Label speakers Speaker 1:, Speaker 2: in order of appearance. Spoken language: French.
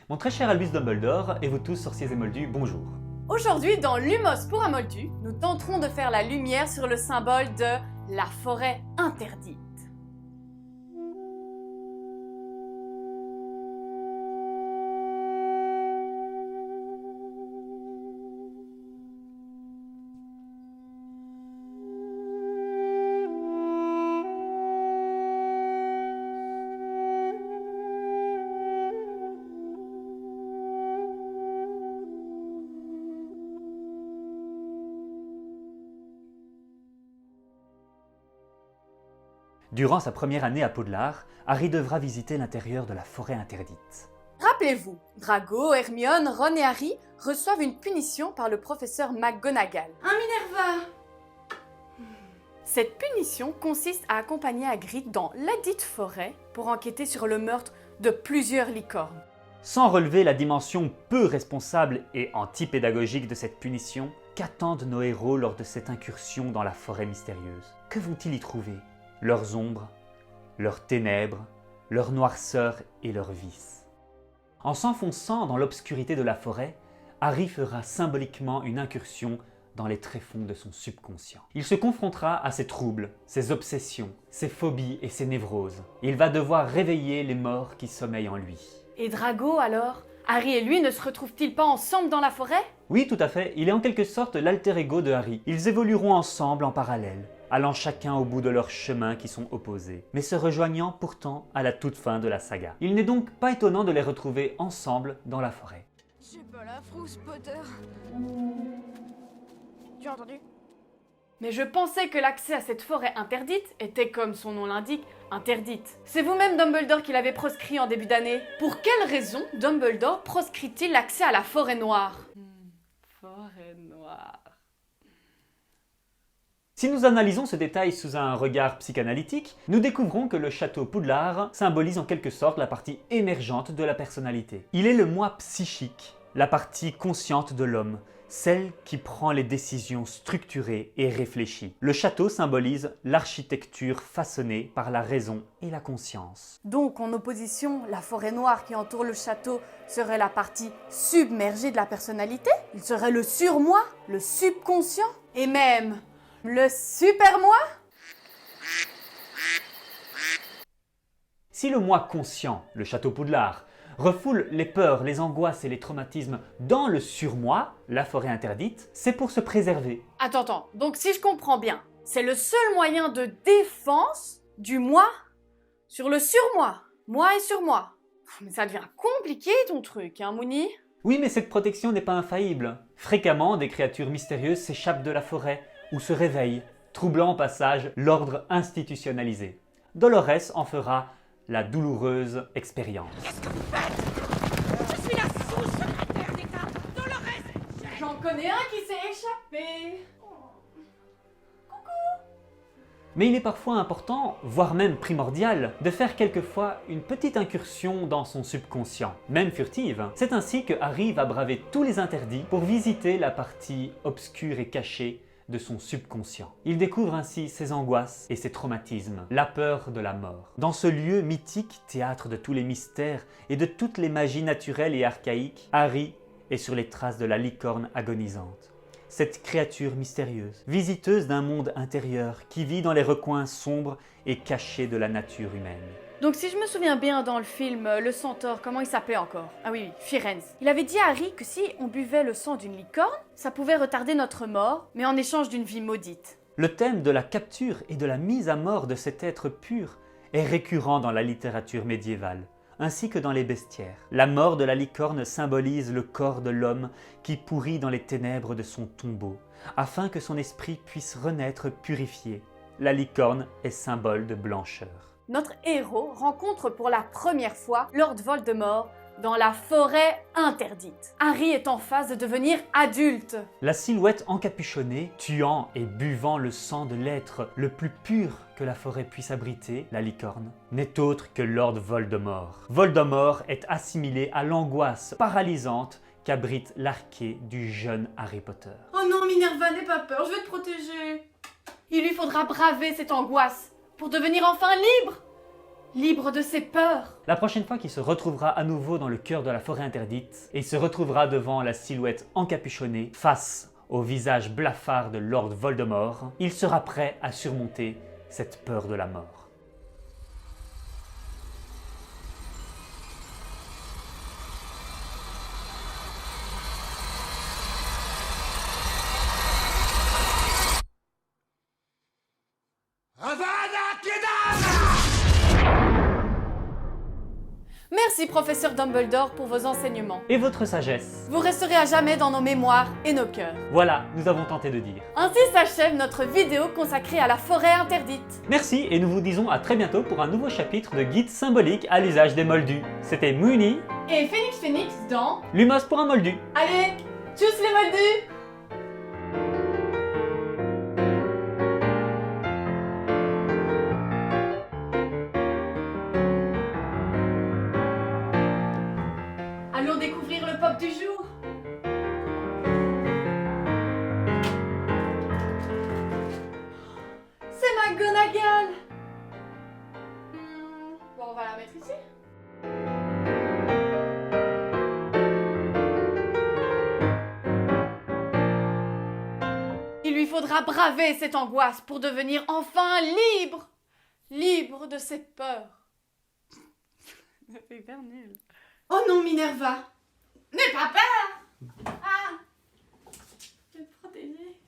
Speaker 1: Mon très cher Albus Dumbledore et vous tous sorciers et moldus, bonjour.
Speaker 2: Aujourd'hui, dans Lumos pour un moldu, nous tenterons de faire la lumière sur le symbole de la forêt interdite.
Speaker 1: Durant sa première année à Poudlard, Harry devra visiter l'intérieur de la forêt interdite.
Speaker 2: Rappelez-vous, Drago, Hermione, Ron et Harry reçoivent une punition par le professeur McGonagall.
Speaker 3: Minerva!
Speaker 2: Cette punition consiste à accompagner Hagrid dans ladite forêt pour enquêter sur le meurtre de plusieurs licornes.
Speaker 1: Sans relever la dimension peu responsable et anti-pédagogique de cette punition, qu'attendent nos héros lors de cette incursion dans la forêt mystérieuse? Que vont-ils y trouver? Leurs ombres, leurs ténèbres, leur noirceur et leurs vices. En s'enfonçant dans l'obscurité de la forêt, Harry fera symboliquement une incursion dans les tréfonds de son subconscient. Il se confrontera à ses troubles, ses obsessions, ses phobies et ses névroses. Il va devoir réveiller les morts qui sommeillent en lui.
Speaker 2: Et Drago alors? Harry et lui ne se retrouvent-ils pas ensemble dans la forêt?
Speaker 1: Oui, tout à fait, il est en quelque sorte l'alter ego de Harry. Ils évolueront ensemble en parallèle, allant chacun au bout de leurs chemins qui sont opposés, mais se rejoignant pourtant à la toute fin de la saga. Il n'est donc pas étonnant de les retrouver ensemble dans la forêt.
Speaker 3: J'ai pas la frousse, Potter. Tu as entendu?
Speaker 2: Mais je pensais que l'accès à cette forêt interdite était, comme son nom l'indique, interdite. C'est vous-même Dumbledore qui l'avez proscrit en début d'année. Pour quelle raison Dumbledore proscrit-il l'accès à la forêt noire? Forêt noire...
Speaker 1: Si nous analysons ce détail sous un regard psychanalytique, nous découvrons que le château Poudlard symbolise en quelque sorte la partie émergente de la personnalité. Il est le moi psychique, la partie consciente de l'homme, celle qui prend les décisions structurées et réfléchies. Le château symbolise l'architecture façonnée par la raison et la conscience.
Speaker 2: Donc, en opposition, la forêt noire qui entoure le château serait la partie submergée de la personnalité? Il serait le surmoi, le subconscient, et même le supermoi?
Speaker 1: Si le moi conscient, le château Poudlard, refoule les peurs, les angoisses et les traumatismes dans le surmoi, la forêt interdite, c'est pour se préserver.
Speaker 2: Attends, donc si je comprends bien, c'est le seul moyen de défense du moi sur le surmoi. Moi et surmoi. Mais ça devient compliqué ton truc, hein, Moony?
Speaker 1: Oui, mais cette protection n'est pas infaillible. Fréquemment, des créatures mystérieuses s'échappent de la forêt ou se réveillent, troublant au passage l'ordre institutionnalisé. Dolores en fera la douloureuse expérience.
Speaker 3: Qu'est-ce que vous faites? Je suis la sous-secrétaire d'État, Dolores!
Speaker 2: J'en connais un qui s'est échappé.
Speaker 1: Mais il est parfois important, voire même primordial, de faire quelquefois une petite incursion dans son subconscient, même furtive. C'est ainsi que Harry va braver tous les interdits pour visiter la partie obscure et cachée de son subconscient. Il découvre ainsi ses angoisses et ses traumatismes, la peur de la mort. Dans ce lieu mythique, théâtre de tous les mystères et de toutes les magies naturelles et archaïques, Harry est sur les traces de la licorne agonisante. Cette créature mystérieuse, visiteuse d'un monde intérieur qui vit dans les recoins sombres et cachés de la nature humaine.
Speaker 2: Donc si je me souviens bien dans le film, le centaure, comment il s'appelait encore? Ah oui, Firenze. Il avait dit à Harry que si on buvait le sang d'une licorne, ça pouvait retarder notre mort, mais en échange d'une vie maudite.
Speaker 1: Le thème de la capture et de la mise à mort de cet être pur est récurrent dans la littérature médiévale, ainsi que dans les bestiaires. La mort de la licorne symbolise le corps de l'homme qui pourrit dans les ténèbres de son tombeau, afin que son esprit puisse renaître purifié. La licorne est symbole de blancheur.
Speaker 2: Notre héros rencontre pour la première fois Lord Voldemort dans la forêt interdite. Harry est en phase de devenir adulte.
Speaker 1: La silhouette encapuchonnée, tuant et buvant le sang de l'être le plus pur que la forêt puisse abriter, la licorne, n'est autre que Lord Voldemort. Voldemort est assimilé à l'angoisse paralysante qu'abrite l'arqué du jeune Harry Potter.
Speaker 3: Oh non, Minerva, n'aie pas peur, je vais te protéger.
Speaker 2: Il lui faudra braver cette angoisse pour devenir enfin libre. libre de ses peurs.
Speaker 1: La prochaine fois qu'il se retrouvera à nouveau dans le cœur de la forêt interdite, et il se retrouvera devant la silhouette encapuchonnée, face au visage blafard de Lord Voldemort, il sera prêt à surmonter cette peur de la mort.
Speaker 3: Avada Kedavra!
Speaker 2: Merci professeur Dumbledore pour vos enseignements.
Speaker 1: Et votre sagesse?
Speaker 2: Vous resterez à jamais dans nos mémoires et nos cœurs.
Speaker 1: Voilà, nous avons tenté de dire.
Speaker 2: Ainsi s'achève notre vidéo consacrée à la forêt interdite.
Speaker 1: Merci et nous vous disons à très bientôt pour un nouveau chapitre de guide symbolique à l'usage des moldus. C'était Mooney,
Speaker 2: Et Phoenix dans...
Speaker 1: Lumos pour un moldu.
Speaker 2: Allez, tchuss les moldus! Allons découvrir le pop du jour. C'est McGonagall. Bon, on va la mettre ici. Il lui faudra braver cette angoisse pour devenir enfin libre. Libre de ses peurs. Ça fait hyper nul. Oh non, Minerva! N'aie pas peur! Ah! Je vais te protéger.